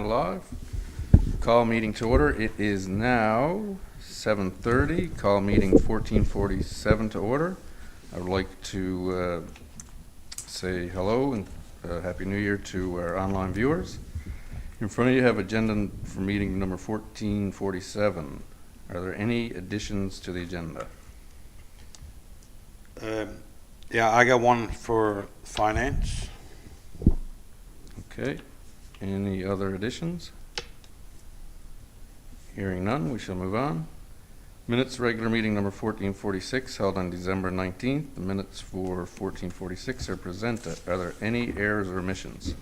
Live. Call meeting to order. It is now 7:30. Call meeting 1447 to order. I would like to say hello and Happy New Year to our online viewers. In front of you have agenda for meeting number 1447. Are there any additions to the agenda? Yeah, I got one for finance. Okay. Any other additions? Hearing none, we shall move on. Minutes regular meeting number 1446 held on December 19th. The minutes for 1446 are presented. Are there any errors or omissions?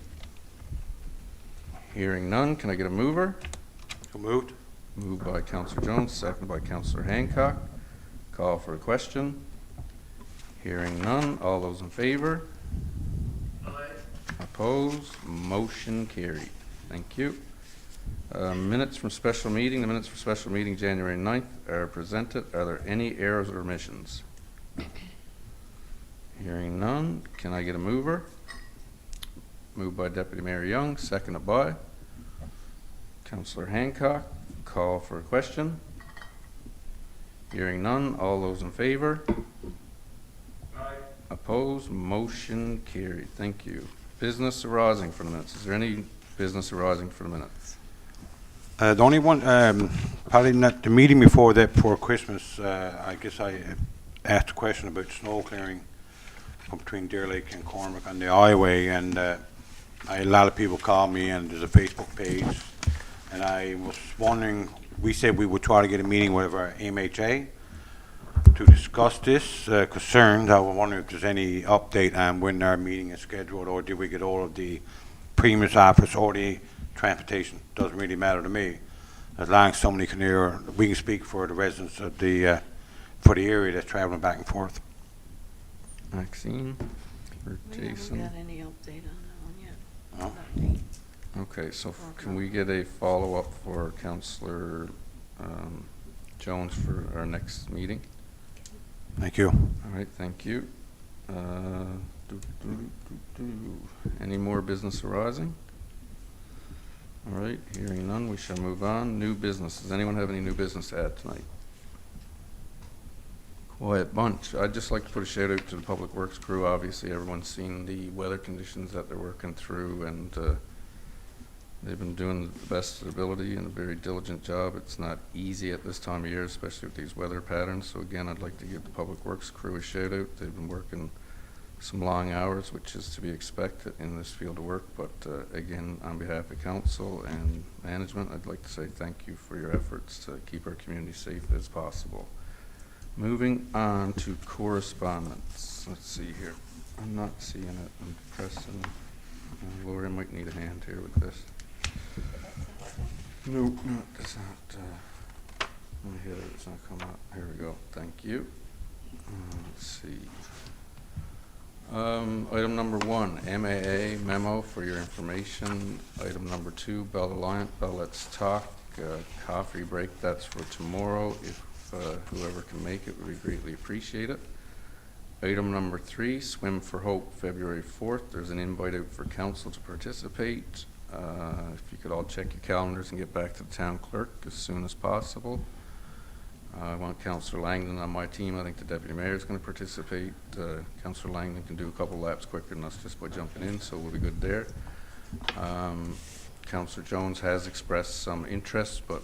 Hearing none, can I get a mover? So moved. Moved by Councillor Jones, seconded by Councillor Hancock. Call for a question. Hearing none, all those in favor? Opposed? Motion carried. Thank you. Minutes from special meeting. The minutes for special meeting January 9th are presented. Are there any errors or omissions? Hearing none, can I get a mover? Moved by Deputy Mayor Young, seconded by Councillor Hancock. Call for a question. Hearing none, all those in favor? Aye. Opposed? Motion carried. Thank you. Business arising for the minutes. Is there any business arising for the minutes? The only one, probably not the meeting before that, before Christmas, I guess I asked a question about snow clearing between Deer Lake and Cormac on the highway, and a lot of people called me, and there's a Facebook page, and I was wondering, we said we would try to get a meeting with our MHA to discuss this concerns. I was wondering if there's any update on when our meeting is scheduled, or did we get all of the Premier's office or the transportation? Doesn't really matter to me, as long as somebody can hear, we can speak for the residents of the for the area that's traveling back and forth. Maxine or Jason? We haven't got any update on that one yet. No? Okay, so can we get a follow-up for Councillor Jones for our next meeting? Thank you. All right, thank you. Any more business arising? All right, hearing none, we shall move on. New business. Does anyone have any new business to add tonight? Quiet bunch. I'd just like to put a shout out to the Public Works crew. Obviously, everyone's seen the weather conditions that they're working through, and they've been doing the best of their ability and a very diligent job. It's not easy at this time of year, especially with these weather patterns. So again, I'd like to give the Public Works crew a shout out. They've been working some long hours, which is to be expected in this field of work. But again, on behalf of council and management, I'd like to say thank you for your efforts to keep our community safe as possible. Moving on to correspondence. Let's see here. I'm not seeing it. I'm pressing. Lori might need a hand here with this. No, it does not. Let me hit it. It's not coming up. Here we go. Thank you. Let's see. Item number 1, MAA memo for your information. Item number 2, Bell Alliance, Bell Let's Talk, coffee break. That's for tomorrow. If whoever can make it would be greatly appreciated. Item number 3, Swim for Hope, February 4th. There's an invite out for council to participate. If you could all check your calendars and get back to the town clerk as soon as possible. I want Councillor Langdon on my team. I think the Deputy Mayor is going to participate. Councillor Langdon can do a couple laps quicker than us just by jumping in, so we'll be good there. Councillor Jones has expressed some interest, but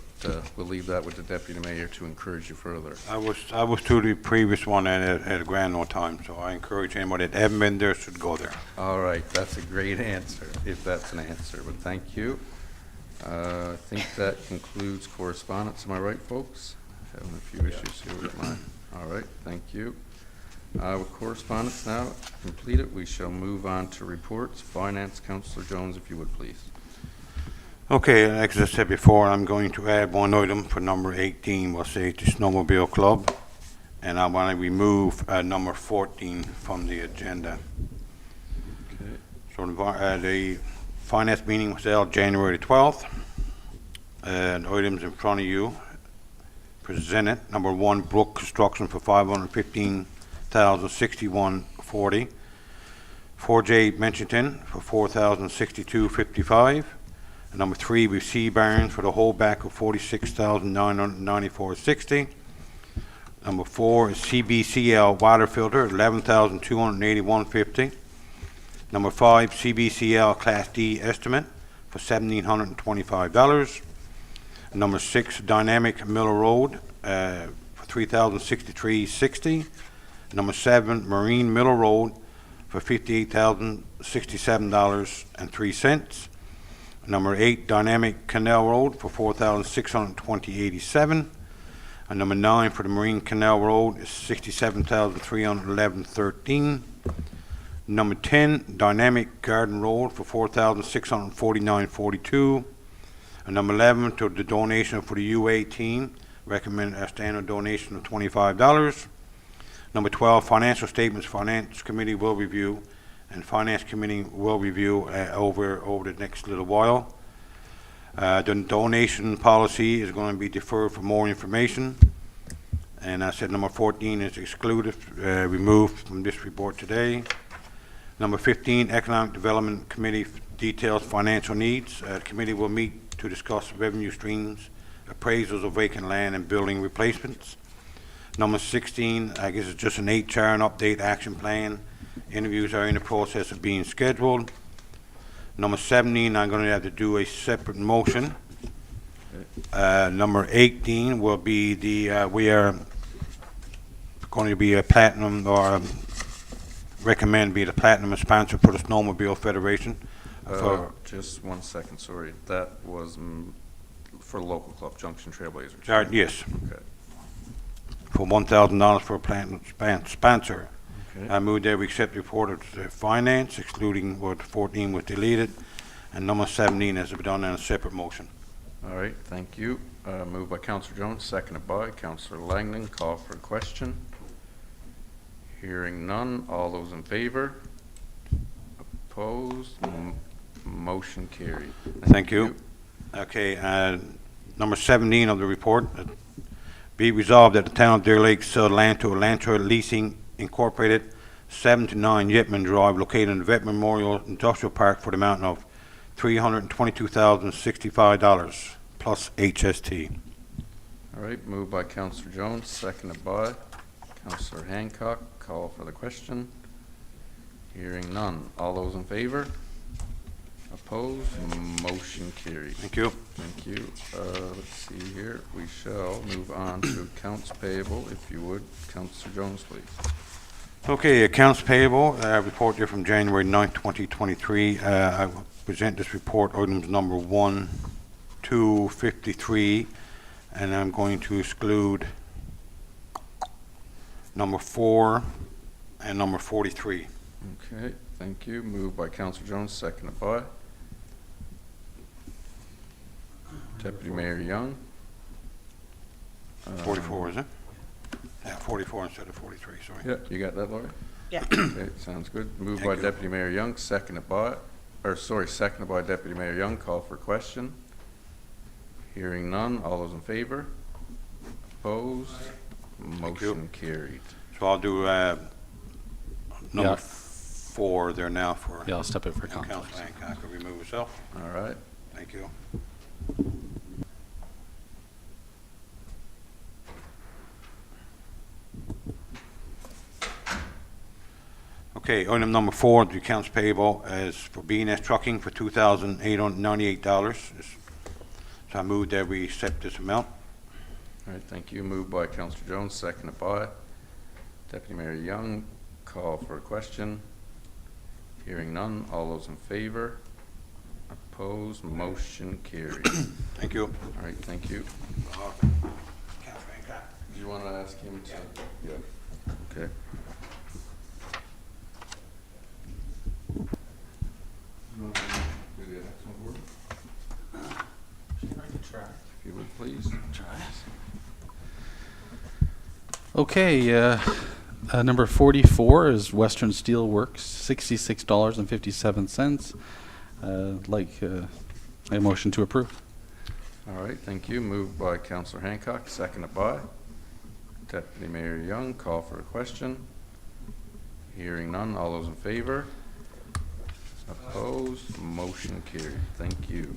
we'll leave that with the Deputy Mayor to encourage you further. I was to the previous one and at a grand no time, so I encourage anybody that haven't been there should go there. All right, that's a great answer, if that's an answer, but thank you. I think that concludes correspondence. Am I right, folks? Having a few issues here with mine. All right, thank you. With correspondence now completed, we shall move on to reports. Finance, Councillor Jones, if you would please. Okay, like I said before, I'm going to add one item for number 18, we'll say the Snowmobile Club, and I want to remove number 14 from the agenda. Okay. So the finance meeting was held January 12th, and items in front of you presented. Number 1, Brook Construction for $515,061.40. 4J Menchington for $4,062.55. And number 3, with C Barnes for the holdback of $46,994.60. Number 4 is CBCL water filter, $11,281.50. Number 5, CBCL Class D estimate for $1,725. Number 6, Dynamic Miller Road for $3,063.60. Number 7, Marine Miller Road for $58,067.03. Number 8, Dynamic Canal Road for $4,620.87. And number 9 for the Marine Canal Road is $67,311.13. Number 10, Dynamic Garden Road for $4,649.42. And number 11, to the donation for the U18, recommend a standard donation of $25. Number 12, financial statements, Finance Committee will review, and Finance Committee will review over the next little while. The donation policy is going to be deferred for more information. And I said number 14 is excluded, removed from this report today. Number 15, Economic Development Committee details financial needs. The committee will meet to discuss revenue streams, appraisals of vacant land, and building replacements. Number 16, I guess it's just an HR and update action plan. Interviews are in the process of being scheduled. Number 17, I'm going to have to do a separate motion. Number 18 will be we are going to be a platinum, or recommend be the platinum sponsor for the Snowmobile Federation. Just 1 second, sorry. That was for local club, Junction Trailblazers. Yes, Okay. for $1,000 for a platinum sponsor. Okay. I move that we accept the report of the finance, excluding what 14 was deleted, and number 17 has been done in a separate motion. All right, thank you. Moved by Councillor Jones, seconded by Councillor Langdon. Call for a question. Hearing none. All those in favor? Opposed? Motion carried. Thank you. Okay, number 17 of the report. Be resolved that the town of Deer Lake sell land to Elantra Leasing Incorporated, 7 to 9 Yetman Drive, located in the Vet Memorial Industrial Park, for the amount of $322,065 plus HST. All right, moved by Councillor Jones, seconded by Councillor Hancock. Call for the question. Hearing none. All those in favor? Opposed? Motion carried. Thank you. Thank you. Let's see here. We shall move on to accounts payable, if you would. Councillor Jones, please. Okay, accounts payable, report here from January 9th, 2023. I will present this report, items number 1 to 53, and I'm going to exclude number 4 and number 43. Okay, thank you. Moved by Councillor Jones, seconded by Deputy Mayor Young. 44, is it? Yeah, 44 instead of 43, sorry. Yeah, you got that, Laurie? Yeah. Okay, sounds good. Moved by Thank you. Deputy Mayor Young, seconded by Deputy Mayor Young. Call for question. Hearing none. All those in favor? Opposed? Motion carried. So I'll do number Yeah. 4 there now for Yeah, I'll step it for Council conflict. Hancock. I'll remove itself. All right. Thank you. Okay, item number 4, the accounts payable is for B&S Trucking for $2,898. So I move that we accept this amount. All right, thank you. Moved by Councillor Jones, seconded by Deputy Mayor Young. Call for a question. Hearing none. All those in favor? Opposed? Motion carried. Thank you. All right, thank you. You want to ask him to? Yeah. Okay. You want to do the next one, Gordon? I can try. If you would, please. Okay, number 44 is Western Steel Works, $66.57. Like a motion to approve. All right, thank you. Moved by Councillor Hancock, seconded by Deputy Mayor Young. Call for a question. Hearing none. All those in favor? Opposed? Motion carried. Thank you.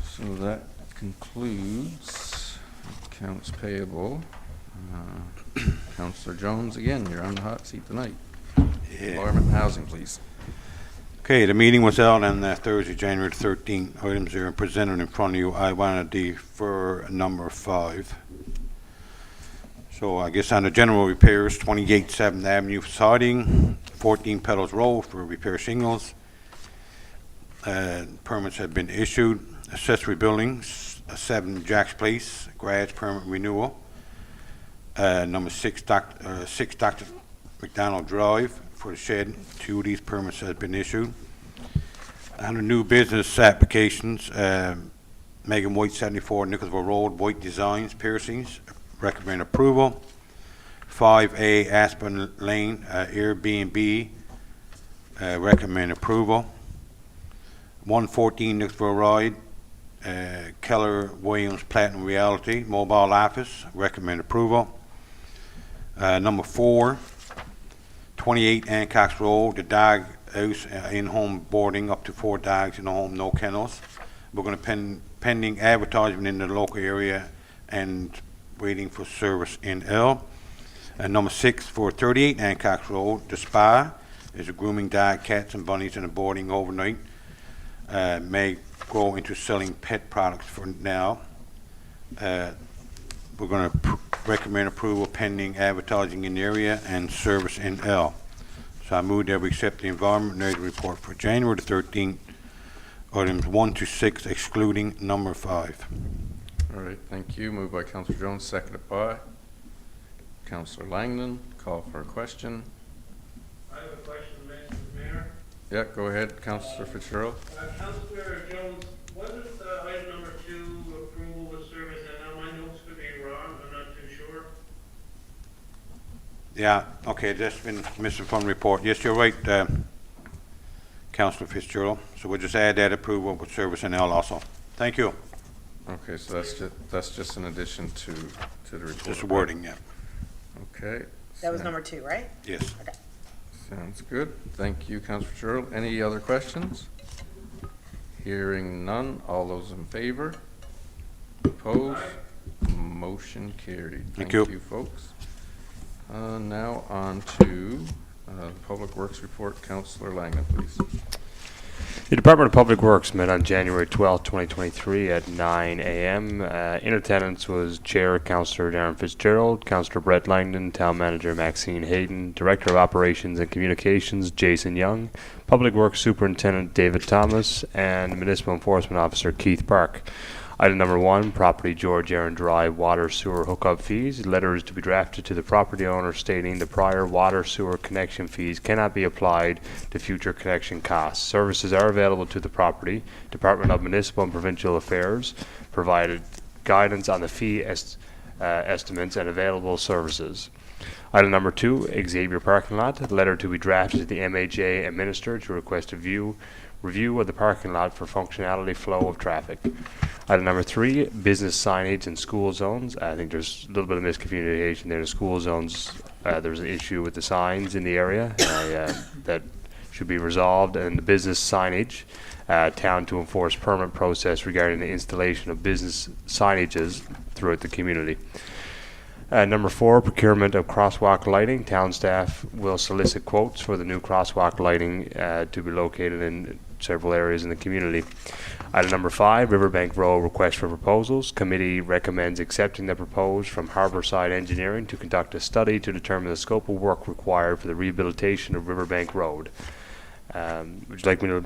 So that concludes accounts payable. Councillor Jones, again, you're on the hot seat tonight. Environment and housing, please. Okay, the meeting was held on Thursday, January 13th. Items are presented in front of you. I want to defer number 5. So I guess on the general repairs, 28 7th Avenue for siding, 14 Pedals Road for repair shingles. Permits have been issued. Accessory buildings, 7 Jack's Place, garage permit renewal. Number 6 Dr. McDonald Drive for the shed. 2 of these permits have been issued. Under new business applications, Megan White 74 Nicholsville Road, White Designs, piercings, recommend approval. 5A Aspen Lane, Airbnb, recommend approval. 114 Nicholsville Ride, Keller Williams Platinum Reality, mobile office, recommend approval. Number 4, 28 Ancox Road, the dog house, in-home boarding, up to 4 dogs in the home, no kennels. We're going to pending advertisement in the local area and waiting for service in L. And number 6 for 38 Ancox Road, the spa is a grooming dog, cats and bunnies in a boarding overnight. May go into selling pet products for now. We're going to recommend approval pending advertising in the area and service in L. So I move that we accept the environment and report for January the 13th, items 1 to 6, excluding number 5. All right, thank you. Moved by Councillor Jones, seconded by Councillor Langdon. Call for a question. I have a question, Mr. Mayor. Yeah, go ahead, Councillor Fitzgerald. Councillor Jones, wasn't item number 2 approval with service? And now my notes could be wrong, I'm not too sure. Yeah, okay, that's been missing from the report. Yes, you're right, Councillor Fitzgerald. So we'll just add that approval with service in L also. Thank you. Okay, so that's just in addition to the report. Just wording, yeah. Okay. That was so- number 2, right? Yes. Okay. Sounds good. Thank you, Councillor Fitzgerald. Any other questions? Hearing none. All those in favor? Opposed? Motion carried. Thank you. You, folks. Now on to the Public Works Report. Councillor Langdon, please. The Department of Public Works met on January 12, 2023 at 9 a.m. In attendance was Chair Councillor Darren Fitzgerald, Councillor Brett Langdon, Town Manager Maxine Hayden, Director of Operations and Communications Jason Young, Public Works Superintendent David Thomas, and Municipal Enforcement Officer Keith Park. Item number 1, property George Aaron Drive water sewer hookup fees. Letters to be drafted to the property owner stating the prior water sewer connection fees cannot be applied to future connection costs. Services are available to the property. Department of Municipal and Provincial Affairs provided guidance on the fee estimates and available services. Item number 2, Xavier parking lot. Letter to be drafted to the MHA administered to request a review of the parking lot for functionality flow of traffic. Item number 3, business signage and school zones. I think there's a little bit of miscommunication there. The school zones, there's an issue with the signs in the area that should be resolved. And the business signage, town to enforce permit process regarding the installation of business signages throughout the community. Number 4, procurement of crosswalk lighting. Town staff will solicit quotes for the new crosswalk lighting to be located in several areas in the community. Item number 5, Riverbank Road request for proposals. Committee recommends accepting the proposal from Harborside Engineering to conduct a study to determine the scope of work required for the rehabilitation of Riverbank Road. Would you like me to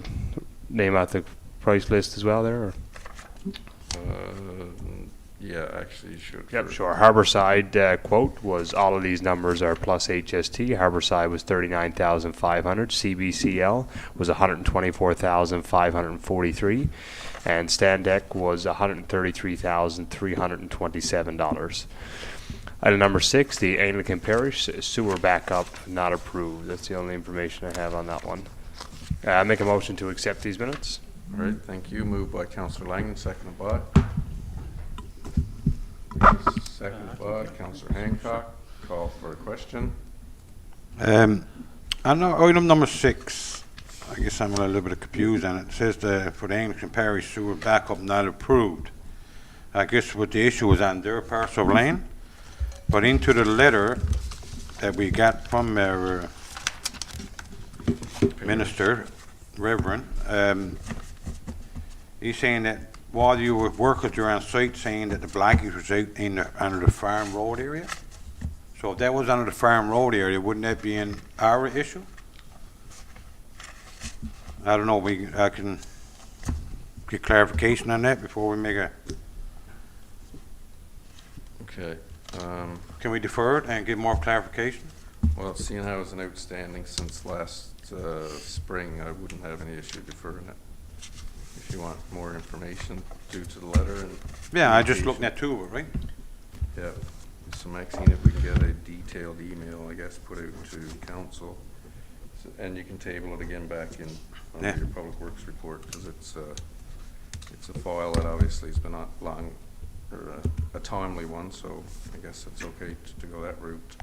name out the price list as well there? Or? Yeah, actually, you should. Yep, sure. Harborside quote was, all of these numbers are plus HST. Harborside was $39,500. CBCL was $124,543, and Standec was $133,327. Item number 6, the Anglican Parish sewer backup not approved. That's the only information I have on that one. I make a motion to accept these minutes. All right, thank you. Moved by Councillor Langdon, seconded by Councillor Hancock. call for a question. On item number 6, I guess I'm a little bit confused on it. It says for the Anglican Parish sewer backup not approved. I guess what the issue was on their parcel of land, but into the letter that we got from our minister, Reverend, he's saying that while you were workers were on site, saying that the blackies was out under the Farm Road area. So if that was under the Farm Road area, wouldn't that be an our issue? I don't know, I can get clarification on that before we make a, Okay. can we defer it and get more clarification? Well, seeing how it's an outstanding since last spring, I wouldn't have any issue deferring it. If you want more information due to the letter and. Yeah, I just looking at 2 of it, right? Yeah. So Maxine, if we can get a detailed email, I guess, put out to council, and you can table it again back in Yeah. your public works report, because it's a file that obviously has been long, or a timely one, so I guess it's okay to go that route.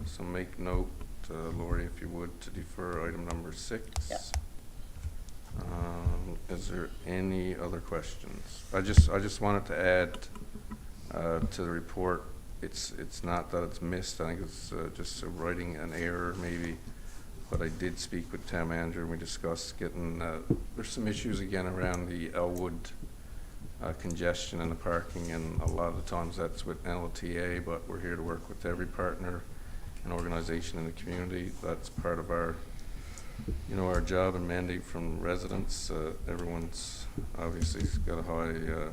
So make note, Lori, if you would, to defer item number 6. Yep. Is there any other questions? I just wanted to add to the report. It's not that it's missed. I think it's just writing an error maybe. But I did speak with town manager and we discussed getting. There's some issues again around the Elwood congestion and the parking, and a lot of the times that's with LTA. But we're here to work with every partner and organization in the community. That's part of our. Our job and mandate from residents. Everyone's obviously got a high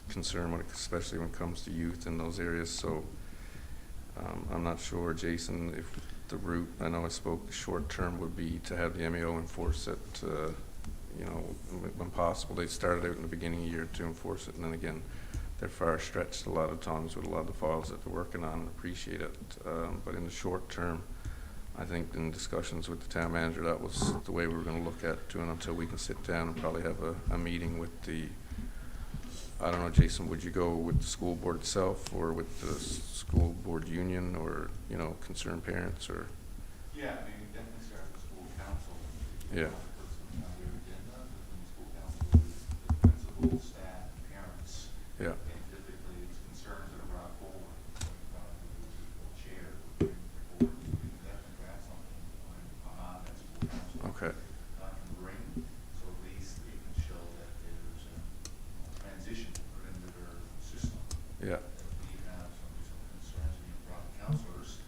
concern, especially when it comes to youth in those areas. So I'm not sure, Jason, if the route, I know I spoke short term, would be to have the MEO enforce it, when possible. They started out in the beginning of the year to enforce it, and then again, they're far stretched a lot of times with a lot of the files that they're working on, and appreciate it. But in the short term, I think in discussions with the town manager, that was the way we were going to look at doing until we can sit down and probably have a meeting with the, I don't know, Jason, would you go with the school board itself or with the school board union or, concerned parents or? Yeah, I mean, definitely start with school council. Yeah. Put something on their agenda, but then school council is the principal, staff, and parents. Yeah. And typically it's concerns that are brought forward. The chair would bring forward, so we can definitely grab something on that school council. Okay. Can bring, so at least it can show that there's a transition into their system. Yeah. That we have some concerns being brought to councilors,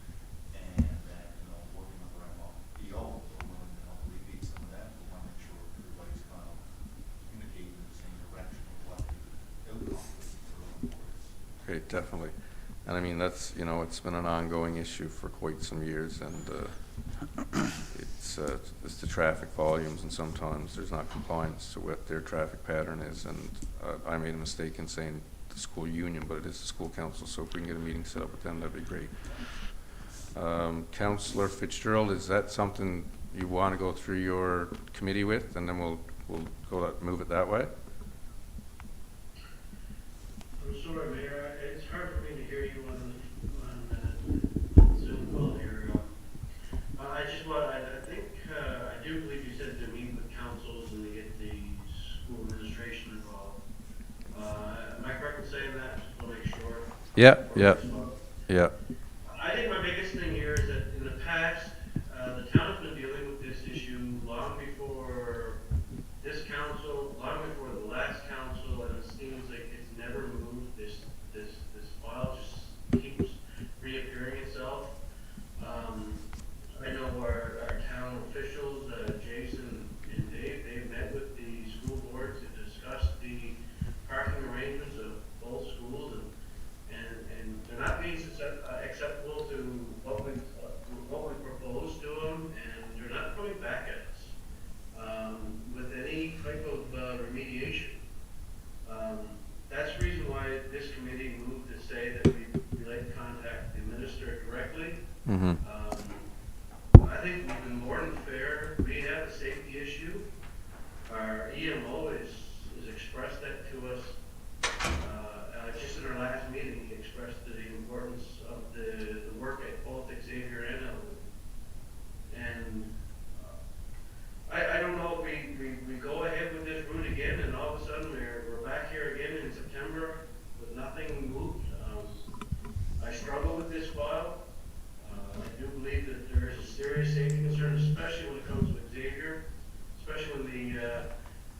and that, working with our EO, we're willing to help alleviate some of that. We want to make sure everybody's kind of communicating in the same direction of what the outcome for is. Okay, definitely. And I mean, that's, it's been an ongoing issue for quite some years, and it's the traffic volumes, and sometimes there's not compliance to what their traffic pattern is, and I made a mistake in saying the school union, but it is the school council, so if we can get a meeting set up with them, that'd be great. Councillor Fitzgerald, is that something you want to go through your committee with, and then we'll move it that way? I'm sorry, Mayor, it's hard for me to hear you on Zoom call here. I do believe you said to meet with councils and to get the school administration involved. Am I correct in saying that? Just want to make sure. Yeah. I think my biggest thing here is that in the past, the town has been dealing with this issue long before this council, long before the last council, and it seems like it's never moved. This file just keeps reappearing itself. I know our town officials, Jason and Dave, they've met with the school board to discuss the parking arrangements of both schools, and they're not being acceptable to what we proposed to them, and they're not coming back at us with any type of remediation. That's the reason why this committee moved to say that we'd like to contact the minister directly. Mm-hmm. I think we've been more than fair. We have a safety issue. Our EMO has expressed that to us. Just in our last meeting, he expressed the importance of the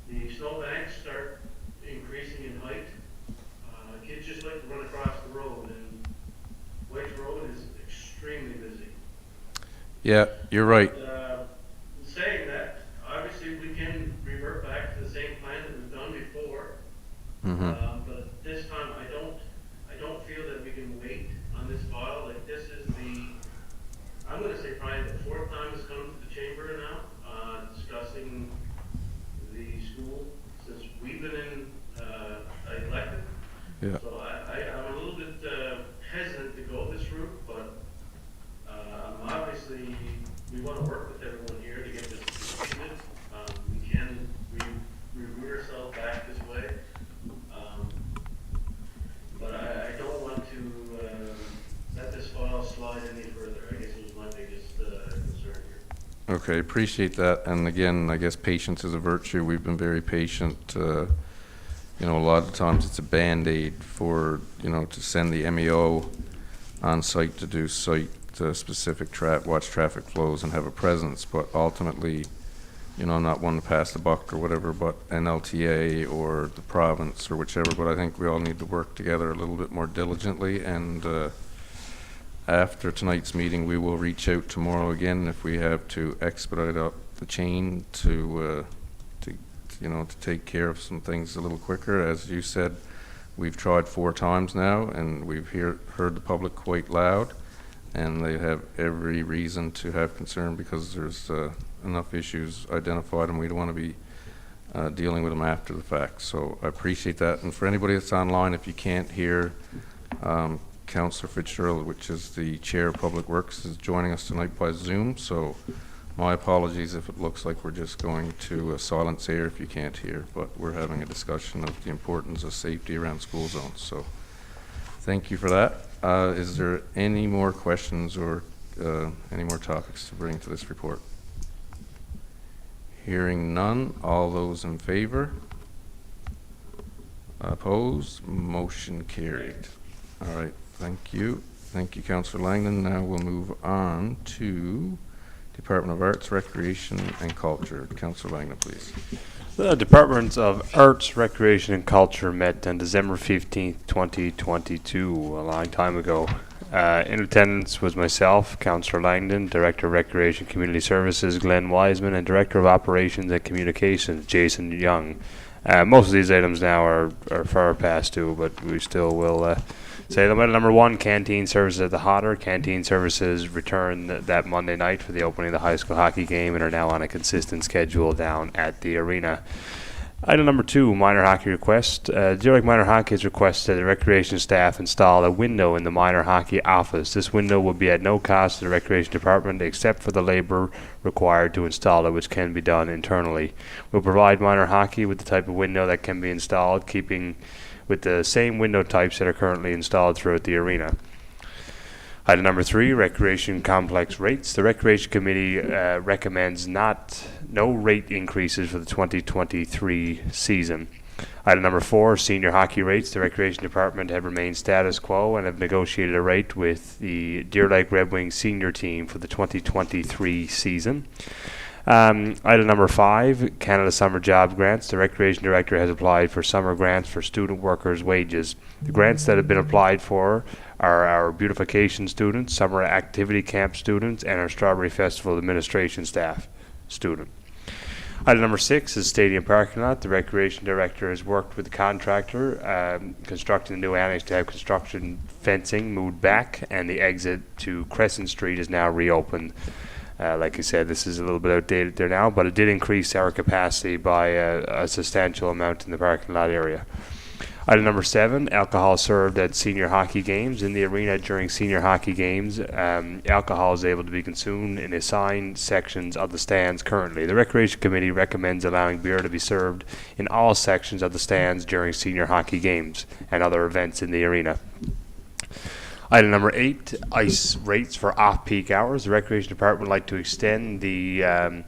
the snowbanks start increasing in height, kids just like to run across the road, and White Road is extremely busy. Yeah, you're right. But, saying that, obviously we can revert back to the same plan that we've done before. But this time, I don't feel that we can wait on this file. Like, this is I'm gonna say probably the fourth time it's come to the chamber now, discussing the school since we've been elected. Yeah. So I'm a little bit hesitant to go this route, but obviously we want to work with everyone here to get this completed. We can root ourselves back this way, but I don't want to let this file slide any further. I guess it was my biggest concern here. Okay, appreciate that. And again, I guess patience is a virtue. We've been very patient. You know, a lot of times it's a Band-Aid for, you know, to send the MEO on site to do site specific watch traffic flows and have a presence. But ultimately, you know, not one to pass the buck or whatever, but NLTA or the province or whichever. But I think we all need to work together a little bit more diligently. And after tonight's meeting, we will reach out tomorrow again if we have to expedite up the chain to you know, to take care of some things a little quicker. As you said, we've tried 4 times now, and we've heard the public quite loud, and they have every reason to have concern because there's enough issues identified, and we don't want to be dealing with them after the fact. So I appreciate that. And for anybody that's online, if you can't hear, Councillor Fitzgerald, which is the Chair of Public Works, is joining us tonight by Zoom. So my apologies if it looks like we're just going to silence air if you can't hear, but we're having a discussion of the importance of safety around school zones. So thank you for that. Is there any more questions or any more topics to bring to this report? Hearing none, all those in favor? Opposed? Motion carried. All right, thank you. Thank you, Councillor Langdon. Now we'll move on to Department of Arts, Recreation and Culture. Councillor Langdon, please. The Department of Arts, Recreation and Culture met on December 15th, 2022, a long time ago. In attendance was myself, Councillor Langdon, Director of Recreation Community Services, Glenn Wiseman, and Director of Operations and Communications, Jason Young. Most of these items now are far past due, but we still will say them. Number 1, canteen services at the Hodder. Canteen services returned that Monday night for the opening of the high school hockey game and are now on a consistent schedule down at the arena. Item number 2, minor hockey request. Deer Lake Minor Hockey has requested the recreation staff install a window in the minor hockey office. This window will be at no cost to the recreation department except for the labor required to install it, which can be done internally. We'll provide minor hockey with the type of window that can be installed, keeping with the same window types that are currently installed throughout the arena. Item number 3, recreation complex rates. The Recreation Committee recommends no rate increases for the 2023 season. Item number 4, senior hockey rates. The Recreation Department have remained status quo and have negotiated a rate with the Deer Lake Red Wings senior team for the 2023 season. Item number 5, Canada Summer Job Grants. The Recreation Director has applied for summer grants for student workers' wages. The grants that have been applied for are our beautification students, summer activity camp students, and our Strawberry Festival administration staff student. Item number 6 is stadium parking lot. The Recreation Director has worked with the contractor constructing the new annex to have construction fencing moved back, and the exit to Crescent Street is now reopened. Like I said, this is a little bit outdated there now, but it did increase our capacity by a substantial amount in the parking lot area. Item number 7, alcohol served at senior hockey games. In the arena during senior hockey games, alcohol is able to be consumed in assigned sections of the stands currently. The Recreation Committee recommends allowing beer to be served in all sections of the stands during senior hockey games and other events in the arena. Item number 8, ice rates for off-peak hours. The Recreation Department would like to extend the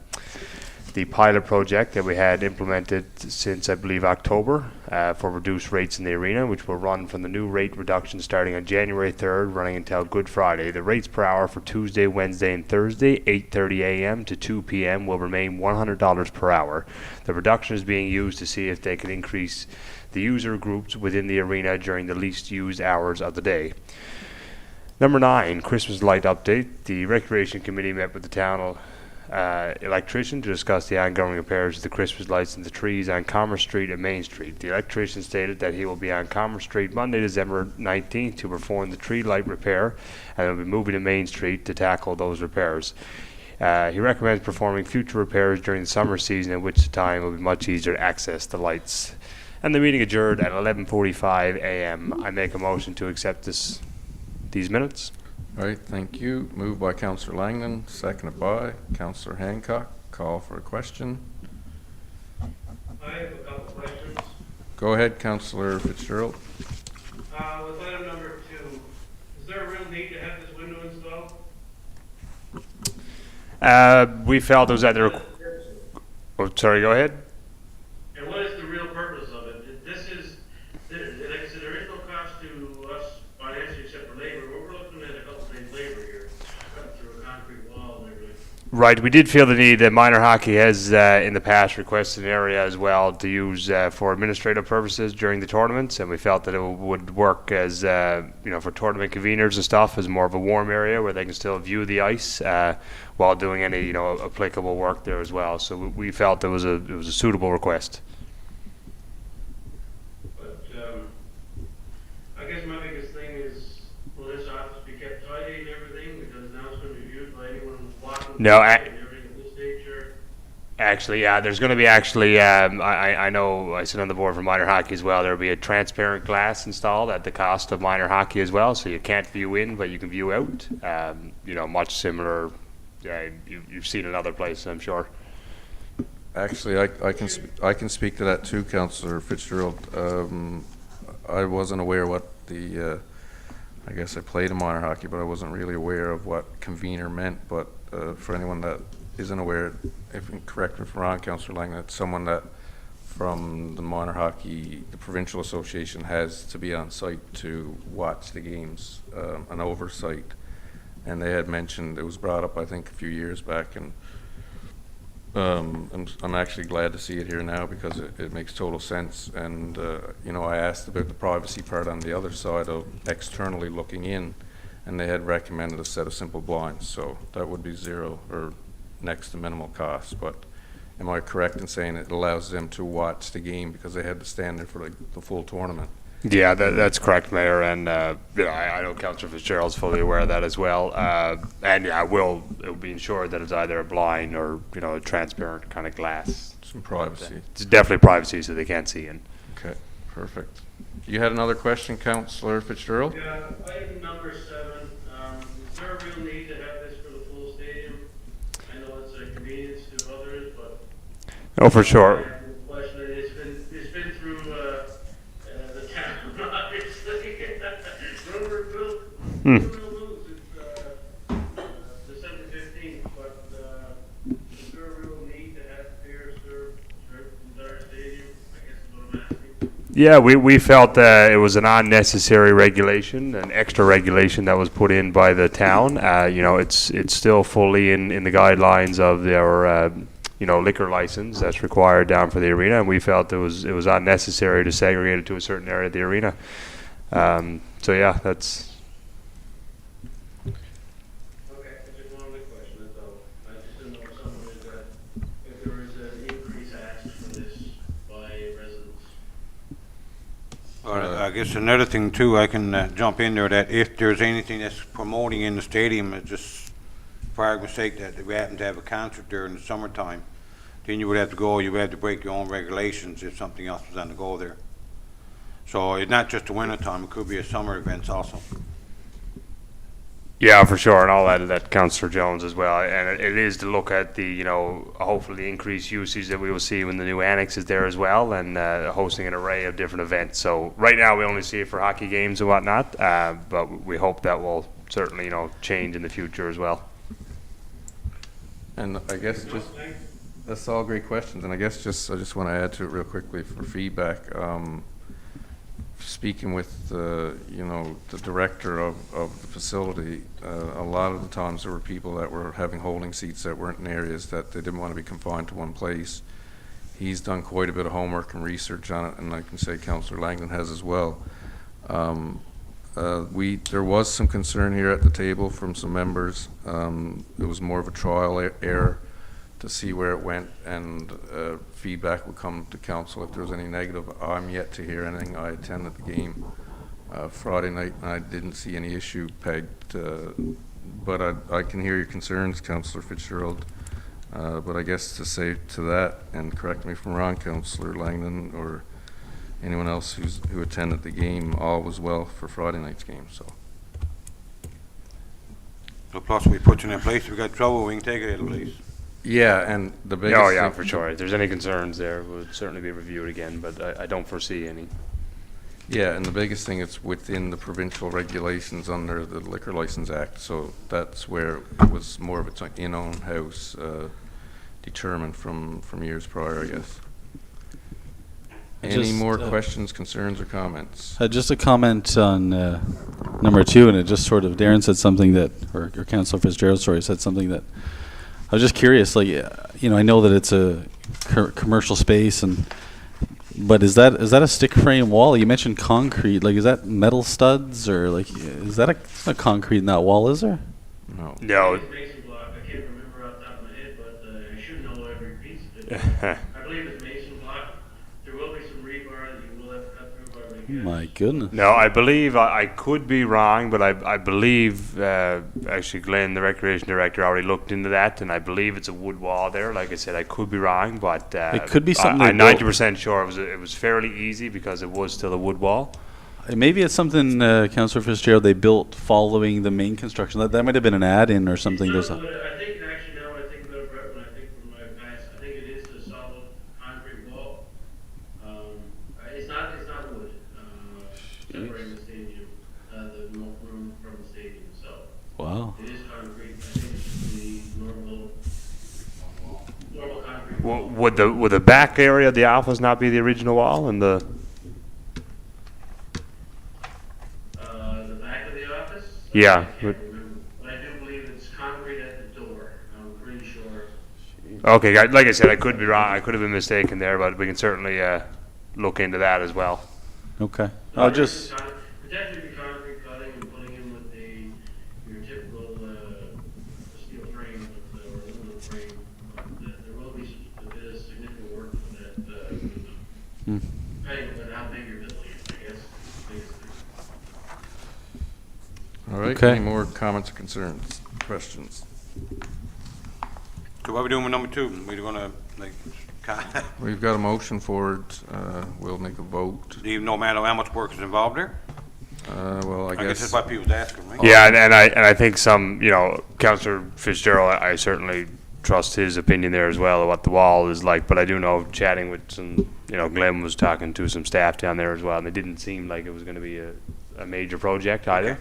the pilot project that we had implemented since, I believe, October for reduced rates in the arena, which will run from the new rate reduction starting on January 3rd, running until Good Friday. The rates per hour for Tuesday, Wednesday, and Thursday, 8:30 a.m. to 2 p.m., will remain $100 per hour. The reduction is being used to see if they can increase the user groups within the arena during the least used hours of the day. Number 9, Christmas light update. The Recreation Committee met with the town electrician to discuss the ongoing repairs of the Christmas lights and the trees on Commerce Street and Main Street. The electrician stated that he will be on Commerce Street Monday, December 19th to perform the tree light repair, and will be moving to Main Street to tackle those repairs. He recommends performing future repairs during the summer season, at which time it will be much easier to access the lights. And the meeting adjourned at 11:45 a.m. I make a motion to accept these minutes. All right, thank you. Moved by Councillor Langdon, seconded by Councillor Hancock. Call for a question. I have a couple questions. Go ahead, Councillor Fitzgerald. With item number 2, is there a real need to have this window installed? We felt it was either. Oh, sorry, go ahead. And what is the real purpose of it? This is, like I said, there is no cost to us financially except for labor. We're looking at a couple days labor here, cutting through a concrete wall and everything. Right, we did feel the need that minor hockey has in the past requested an area as well to use for administrative purposes during the tournaments, and we felt that it would work as for tournament conveners and stuff as more of a warm area where they can still view the ice while doing any applicable work there as well. So we felt it was a suitable request. But I guess my biggest thing is, will this office be kept tidy and everything? Because now it's going to be viewed by anyone walking. No, and everything at this stage, or? Actually, yeah, there's going to be I know I sit on the board for minor hockey as well. There will be a transparent glass installed at the cost of minor hockey as well, so you can't view in, but you can view out. Much similar. Yeah, you've seen in other places, I'm sure. Actually, I can speak to that too, Councillor Fitzgerald. I wasn't aware what the I guess I played in minor hockey, but I wasn't really aware of what convener meant. But for anyone that isn't aware, if correct me if I'm wrong, Councillor Lang, that's someone that from the minor hockey, the provincial association has to be on site to watch the games, an oversight. And they had mentioned, it was brought up I think a few years back, and I'm actually glad to see it here now because it makes total sense. And I asked about the privacy part on the other side of externally looking in, and they had recommended a set of simple blinds, so that would be zero or next to minimal cost. But am I correct in saying it allows them to watch the game because they had to stand there for the full tournament? Yeah, that's correct, Mayor, and I know Councillor Fitzgerald's fully aware of that as well. And yeah, it will be ensured that it's either a blind or a transparent kind of glass. Some privacy. It's definitely privacy, so they can't see in. Okay, perfect. You had another question, Councillor Fitzgerald? Yeah, item number 7. Is there a real need to have this for the full stadium? I know it's a convenience to others, but Oh, for sure. question, it's been through the town, obviously. Rumor will lose December 15th, but is there a real need to have beer served throughout the entire stadium? I guess is what I'm asking. Yeah, we felt that it was an unnecessary regulation, an extra regulation that was put in by the town. It's still fully in the guidelines of their liquor license that's required down for the arena, and we felt it was unnecessary to segregate it to a certain area of the arena. So yeah, that's. Okay, I just wanted a question, that's all. I just didn't know if someone is, if there was an increase asked for this by residents. I guess another thing too, I can jump in there, that if there's anything that's promoting in the stadium, it's just for argument's sake that we happen to have a concert there in the summertime, then you would have to break your own regulations if something else was on the go there. So it's not just the winter time, it could be a summer events also. Yeah, for sure, and all that Councillor Jones as well, and it is to look at the hopefully increased usage that we will see when the new annex is there as well, and hosting an array of different events. So right now we only see it for hockey games and whatnot, but we hope that will certainly change in the future as well. And I guess That's all great questions, and I guess I just want to add to it real quickly for feedback. Speaking with the director of the facility, a lot of the times there were people that were having holding seats that weren't in areas that they didn't want to be confined to one place. He's done quite a bit of homework and research on it, and I can say Councillor Langdon has as well. There was some concern here at the table from some members. It was more of a trial error to see where it went, and feedback would come to council if there was any negative. I'm yet to hear anything. I attended the game Friday night, and I didn't see any issue pegged. But I can hear your concerns, Councillor Fitzgerald. But I guess to say to that, and correct me if I'm wrong, Councillor Langdon or anyone else who attended the game, all was well for Friday night's game. So plus we put you in place, if we got trouble, we can take it, please. yeah, and the biggest Oh, yeah, thing- for sure. If there's any concerns there, would certainly be reviewed again, but I don't foresee any. Yeah, and the biggest thing is within the provincial regulations under the Liquor License Act, so that's where it was more of its own house determined from years prior, I guess. Any Just, more questions, concerns, or comments? Just a comment on number 2, and it just sort of, Darren said something that, or Councillor Fitzgerald, sorry, said something that, I was just curious, like, I know that it's a commercial space, but is that a stick frame wall? You mentioned concrete, like, is that metal studs, or like, is that a concrete in that wall, is there? No. No. It's mason block. I can't remember off the top of my head, but I should know every piece of it. I believe it's mason block. There will be some rebar that you will have to cut through, but I guess. My goodness. No, I believe, I could be wrong, but I believe, actually Glenn, the recreation director, already looked into that, and I believe it's a wood wall there. Like I said, I could be wrong, but It could be something I'm they 90% sure it was fairly easy because it was still a wood wall. Maybe it's something, Councillor Fitzgerald, they built following the main construction. That might have been an add-in or something. It's There's not a, wood. I think actually now when I think about it, Brett, when I think from my past, I think it is a solid concrete wall. It's not wood. Separating the stadium, the room from the stadium itself. wow. It is concrete. I think it's just the normal concrete wall. Would the back area of the office not be the original wall and the? The back of the office? Yeah. I can't remember, but I do believe it's concrete at the door. I'm pretty sure. Okay, like I said, I could be wrong. I could have been mistaken there, but we can certainly look into that as well. Okay. I'll just, Potentially be concrete cutting and putting in with your typical steel frame or aluminum frame. But there will be a bit of significant work for that. Depending on how big your building is, I guess. Biggest thing. All right, Okay. any more comments or concerns, questions? So what are we doing with number 2? We're gonna, like, We've got a motion for it. We'll make a vote. even no matter how much work is involved there? Well, I I guess that's guess, what people's asking, right? Yeah, and I think some, Councillor Fitzgerald, I certainly trust his opinion there as well of what the wall is like. But I do know, chatting with some, Glenn was talking to some staff down there as well, and it didn't seem like it was going to be a major project either.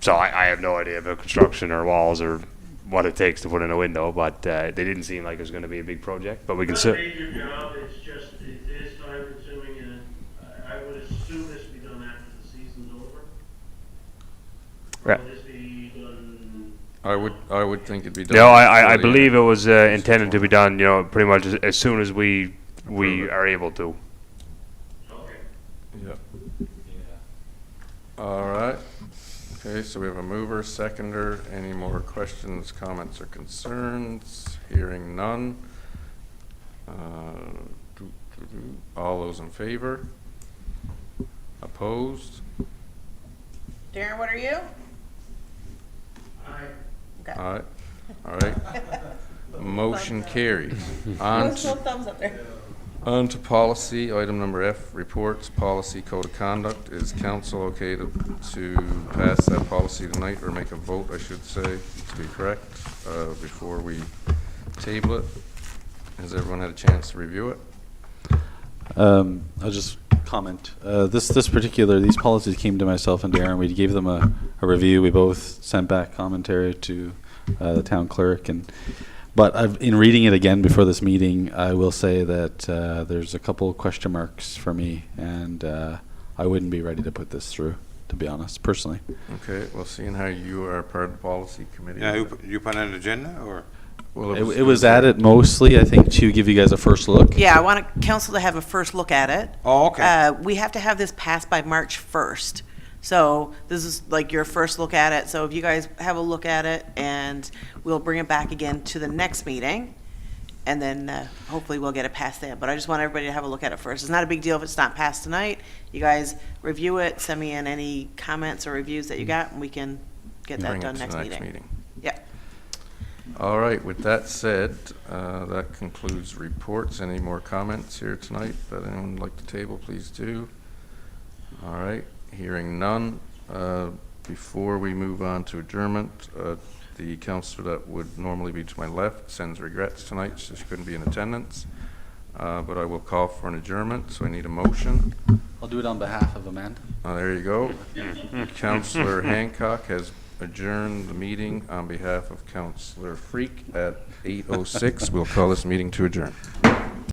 So I have no idea about construction or walls or what it takes to put in a window, but they didn't seem like it was going to be a big project. But we can It's not a sit. major job, it's just, it is time consuming, and I would assume this will be done after the season's over. Or Right. will this be done? I would think it'd be done. No, I before the believe end. it was intended to be done, pretty much as soon as we are able to. Okay. Yep. All right. Okay, so we have a mover, seconder. Any more questions, comments, or concerns? Hearing none. All those in favor? Opposed? Darren, what are you? Okay. All right. All right. Motion carries. On What's the to, thumbs up there? on to policy, item number F, reports, policy, code of conduct. Is council okay to pass that policy tonight, or make a vote, I should say, to be correct, before we table it? Has everyone had a chance to review it? I'll just comment. These policies came to myself and Darren. We gave them a review. We both sent back commentary to the town clerk, and But in reading it again before this meeting, I will say that there's a couple of question marks for me, and I wouldn't be ready to put this through, to be honest, personally. Okay, well, seeing how you are part of the policy committee. Yeah, you put on an agenda, or? Well, It was added mostly, I think, to give you guys a first look. Yeah, I want council to have a first look at it. Oh, okay. We have to have this passed by March 1st. So this is like your first look at it. So if you guys have a look at it, and we'll bring it back again to the next meeting, and then hopefully we'll get it passed then. But I just want everybody to have a look at it first. It's not a big deal if it's not passed tonight. You guys review it, send me in any comments or reviews that you got, and we can get that Bring it done to next the next meeting. meeting. Yeah. All right, with that said, that concludes reports. Any more comments here tonight that anyone would like to table, please do. All right, hearing none. Before we move on to adjournment, the counselor that would normally be to my left sends regrets tonight, so she couldn't be in attendance. But I will call for an adjournment, so I need a motion. I'll do it on behalf of Amanda. There you go. Counselor Hancock has adjourned the meeting on behalf of Counselor Freak at 8:06. We'll call this meeting to adjourn.